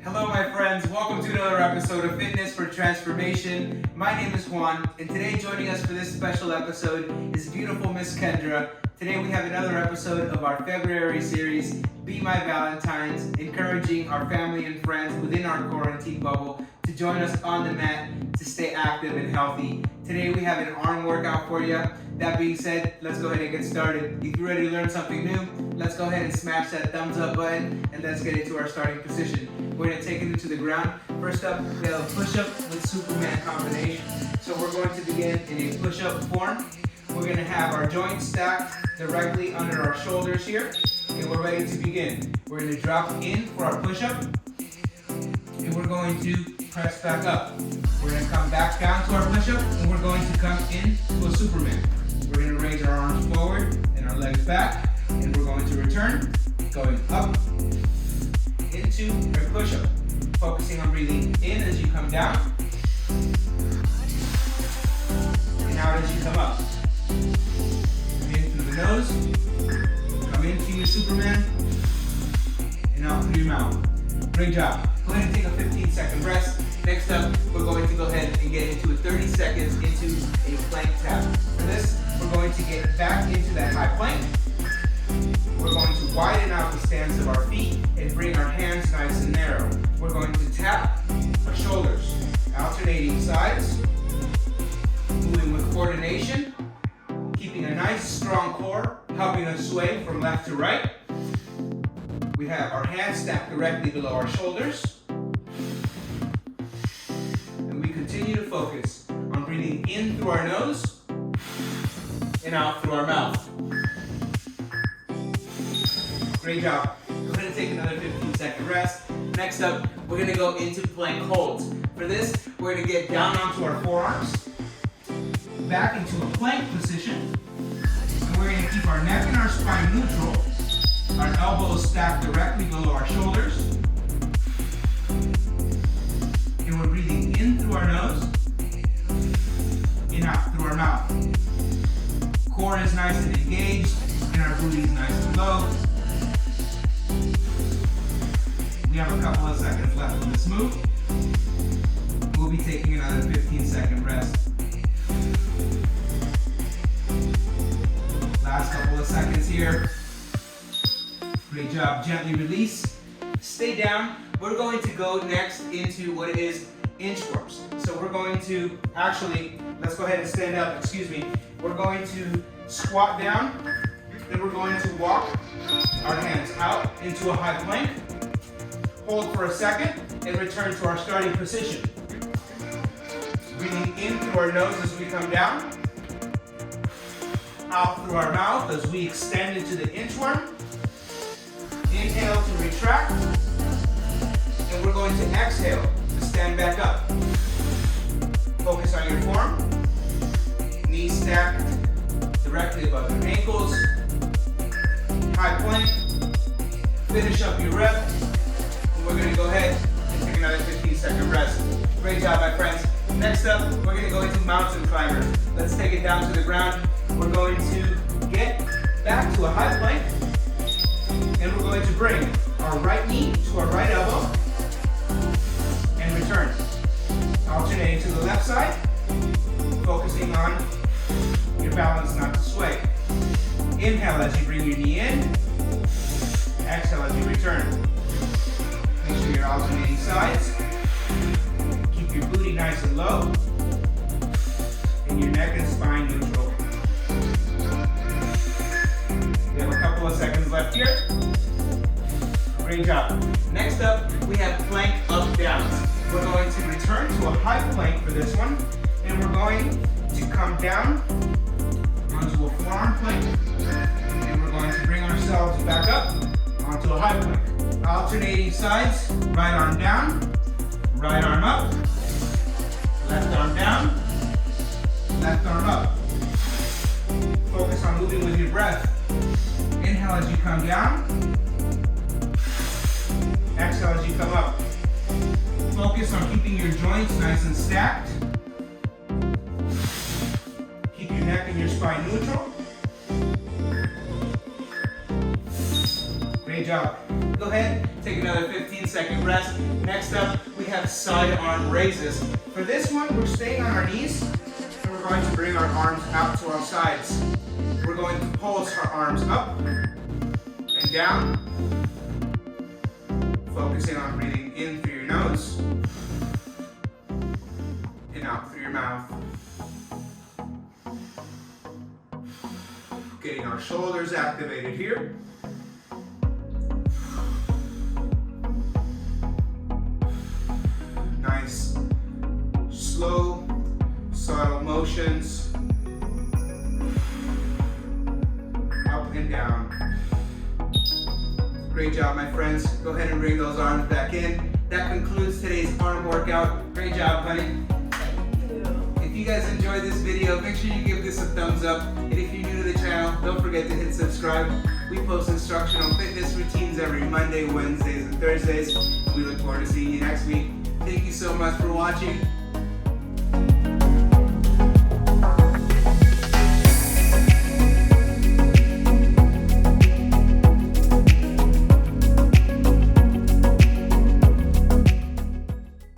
Hello my friends, welcome to another episode of Fitness for Transformation. My name is Juan, and today joining us for this special episode is beautiful Miss Kendra. Today we have another episode of our February series, Be My Valentines, encouraging our family and friends within our quarantine bubble to join us on the mat to stay active and healthy. Today we have an arm workout for you. That being said, let's go ahead and get started. If you're ready to learn something new, let's go ahead and smash that thumbs up button and let's get into our starting position. We're going to take it into the ground. First up, we have a push-up with Superman combination. So we're going to begin in a push-up form. We're going to have our joints stacked directly under our shoulders here. And we're ready to begin. We're going to drop in for our push-up. And we're going to press back up. We're going to come back down to our push-up. And we're going to come in to a Superman. We're going to raise our arms forward and our legs back. And we're going to return, going up into a push-up. Focusing on breathing in as you come down. And out as you come up. In through the nose. Come into your Superman. And out through your mouth. Great job. Go ahead and take a 15-second rest. Next up, we're going to go ahead and get into a 30 seconds into a plank tap. For this, we're going to get back into that high plank. We're going to widen out the stance of our feet and bring our hands nice and narrow. We're going to tap our shoulders, alternating sides, moving with coordination, keeping a nice strong core, helping us sway from left to right. We have our hands stacked directly below our shoulders. And we continue to focus on breathing in through our nose and out through our mouth. Great job. Go ahead and take another 15-second rest. Next up, we're going to go into plank holds. For this, we're going to get down onto our forearms, back into a plank position, and we're going to keep our neck and our spine neutral, our elbows stacked directly below our shoulders, and we're breathing in through our nose, and out through our mouth. Core is nice and engaged, and our booty is nice and low. We have a couple of seconds left in this move. We'll be taking another 15-second rest. Last couple of seconds here. Great job. Gently release. Stay down. We're going to go next into what is inchworms. So we're going to let's go ahead and stand up. We're going to squat down. Then we're going to walk our hands out into a high plank. Hold for a second and return to our starting position. Breathing in through our nose as we come down. Out through our mouth as we extend into the inchworm. Inhale to retract. And we're going to exhale to stand back up. Focus on your form. Knees stacked directly above your ankles. High plank. Finish up your rep. We're going to go ahead and take another 15-second rest. Great job, my friends. Next up, we're going to go into mountain climbers. Let's take it down to the ground. We're going to get back to a high plank. And we're going to bring our right knee to our right elbow. And return. Alternating to the left side. Focusing on your balance not to sway. Inhale as you bring your knee in. Exhale as you return. Make sure you're alternating sides. Keep your booty nice and low. And your neck and spine neutral. We have a couple of seconds left here. Great job. Next up, we have plank up downs. We're going to return to a high plank for this one. And we're going to come down onto a forearm plank. And we're going to bring ourselves back up onto a high plank. Alternating sides, right arm down, right arm up, left arm down, left arm up. Focus on moving with your breath. Inhale as you come down, exhale as you come up. Focus on keeping your joints nice and stacked. Keep your neck and your spine neutral. Great job. Go ahead, take another 15-second rest. Next up, we have side arm raises. For this one, we're staying on our knees, and we're going to bring our arms out to our sides. We're going to pulse our arms up and down, focusing on breathing in through your nose and out through your mouth. Getting our shoulders activated here. Nice, slow, subtle motions. Up and down. Great job, my friends. Go ahead and bring those arms back in. That concludes today's arm workout. Great job, honey. If you guys enjoyed this video, make sure you give this a thumbs up. And if you're new to the channel, don't forget to hit subscribe. We post instructional fitness routines every Monday, Wednesdays, and Thursdays. We look forward to seeing you next week. Thank you so much for watching.